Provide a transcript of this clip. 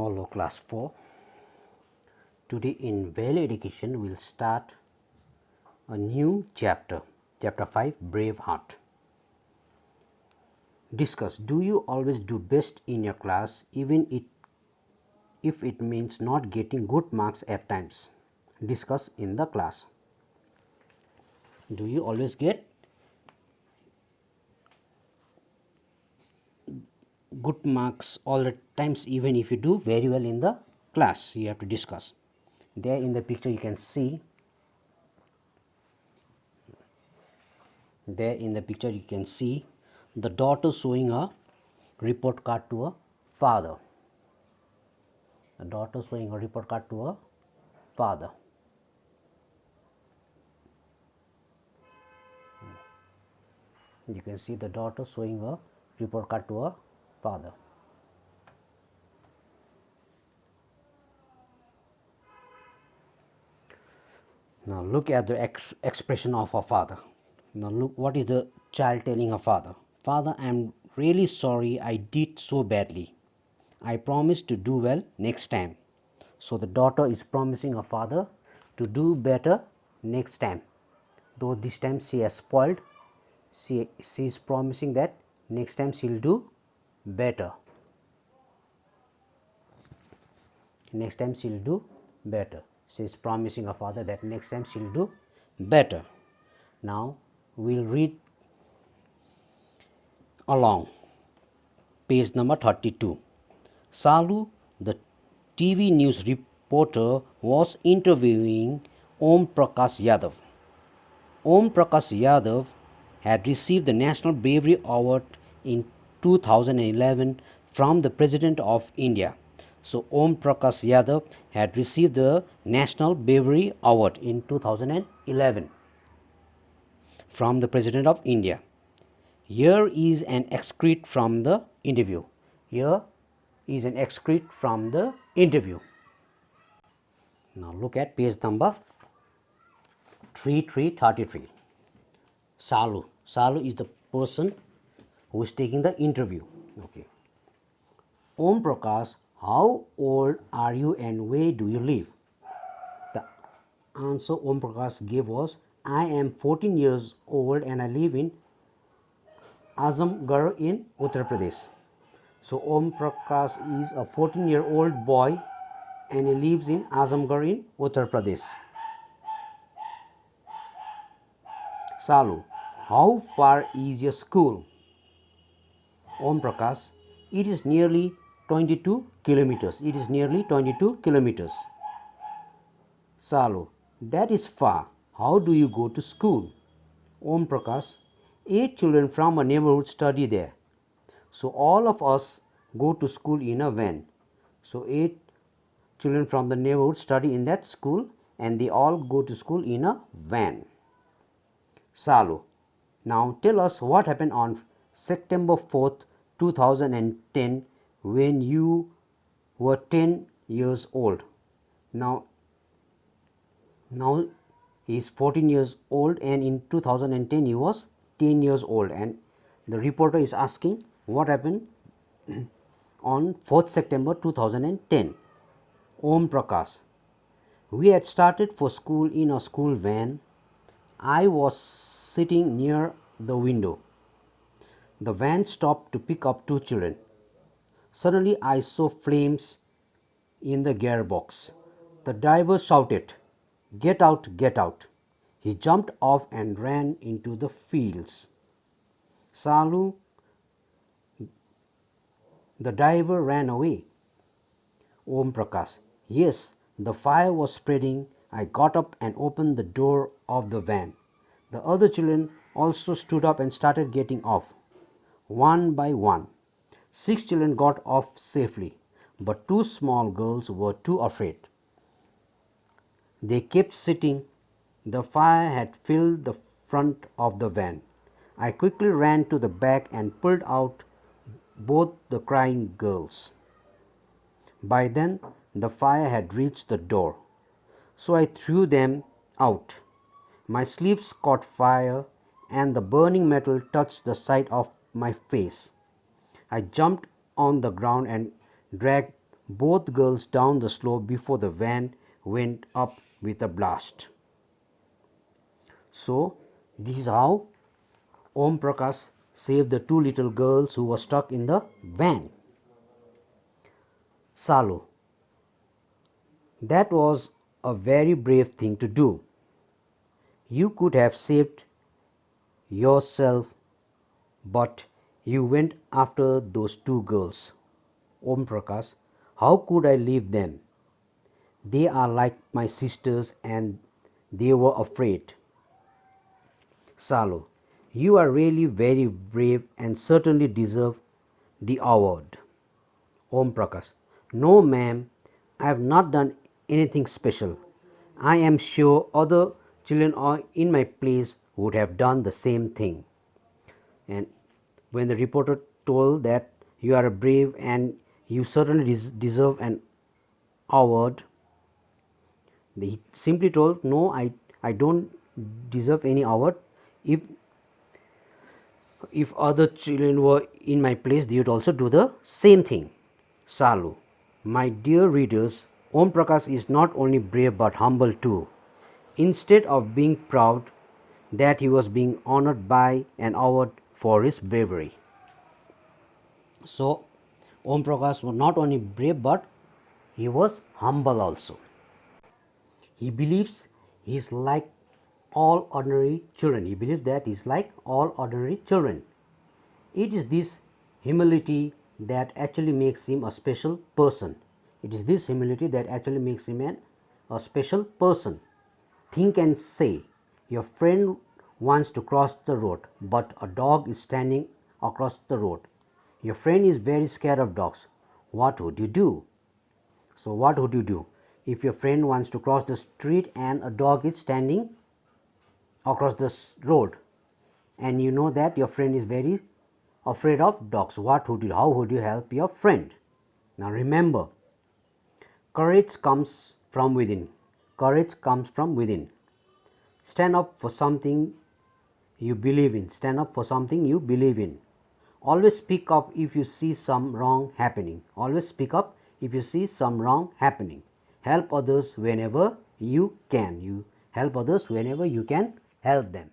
Hello class 4. Today in Value Education we'll start a new chapter, chapter 5, Brave Heart. Discuss, do you always do best in your class even if it means not getting good marks at times? Discuss in the class. Do you always get good marks all the times even if you do very well in the class? You have to discuss. There in the picture you can see the daughter showing a report card to a father. The daughter showing a report card to a father. You can see the daughter showing a report card to a father. Now look at the expression of her father. Now look, what is the child telling her father? Father, I am really sorry I did so badly. I promise to do well next time. So the daughter is promising her father to do better next time. Though this time she has spoiled, she is promising that next time she will do better. Next time she will do better. She is promising her father that next time she will do better. Now we will read along. Page number 32. Salu, the TV news reporter, was interviewing Om Prakash Yadav. Om Prakash Yadav had received the National Bravery Award in 2011 from the President of India. So Om Prakash Yadav had received the National Bravery Award in 2011 from the President of India. Here is an excerpt from the interview. Here is an excerpt from the interview. Now look at page number 3333. Salu. Salu is the person who is taking the interview. Okay. Om Prakash, how old are you and where do you live? The answer Om Prakash gave was, I am 14 years old and I live in Azamgarh in Uttar Pradesh. So Om Prakash is a 14-year-old boy and he lives in Azamgarh in Uttar Pradesh. Salu, how far is your school? Om Prakash, it is nearly 22 kilometers. It is nearly 22 kilometers. Salu, that is far. How do you go to school? Om Prakash, 8 children from a neighborhood study there. So all of us go to school in a van. So 8 children from the neighborhood study in that school and they all go to school in a van. Salu, now tell us what happened on September 4th, 2010 when you were 10 years old. Now he is 14 years old and in 2010 he was 10 years old, and the reporter is asking what happened on 4th September 2010. Om Prakash, we had started for school in a school van. I was sitting near the window. The van stopped to pick up 2 children. Suddenly I saw flames in the gearbox. The driver shouted, "Get out, get out." He jumped off and ran into the fields. Salu, the driver ran away. Om Prakash, yes, the fire was spreading. I got up and opened the door of the van. The other children also stood up and started getting off. One by one, 6 children got off safely, but 2 small girls were too afraid. They kept sitting. The fire had filled the front of the van. I quickly ran to the back and pulled out both the crying girls. By then, the fire had reached the door, so I threw them out. My sleeves caught fire and the burning metal touched the side of my face. I jumped on the ground and dragged both girls down the slope before the van went up with a blast. So, this is how Om Prakash saved the two little girls who were stuck in the van. Salu. That was a very brave thing to do. You could have saved yourself, but you went after those two girls. Om Prakash, how could I leave them? They are like my sisters and they were afraid. Salu, you are really very brave and certainly deserve the award. Om Prakash, no ma'am, I have not done anything special. I am sure other children are in my place would have done the same thing. And when the reporter told that you are brave and you certainly deserve an award, he simply told, no, I don't deserve any award. If other children were in my place, they would also do the same thing. Salu, my dear readers, Om Prakash is not only brave but humble too. Instead of being proud that he was being honored by an award for his bravery. So, Om Prakash was not only brave but he was humble also. He believes he is like all ordinary children. He believes that he is like all ordinary children. It is this humility that actually makes him a special person. It is this humility that actually makes him a special person. Think and say, your friend wants to cross the road, but a dog is standing across the road. Your friend is very scared of dogs. What would you do? So, what would you do? If your friend wants to cross the street and a dog is standing across the road, and you know that your friend is very afraid of dogs, how would you help your friend? Now remember, courage comes from within. Courage comes from within. Stand up for something you believe in. Stand up for something you believe in. Always speak up if you see some wrong happening. Always speak up if you see some wrong happening. Help others whenever you can. You help others whenever you can help them.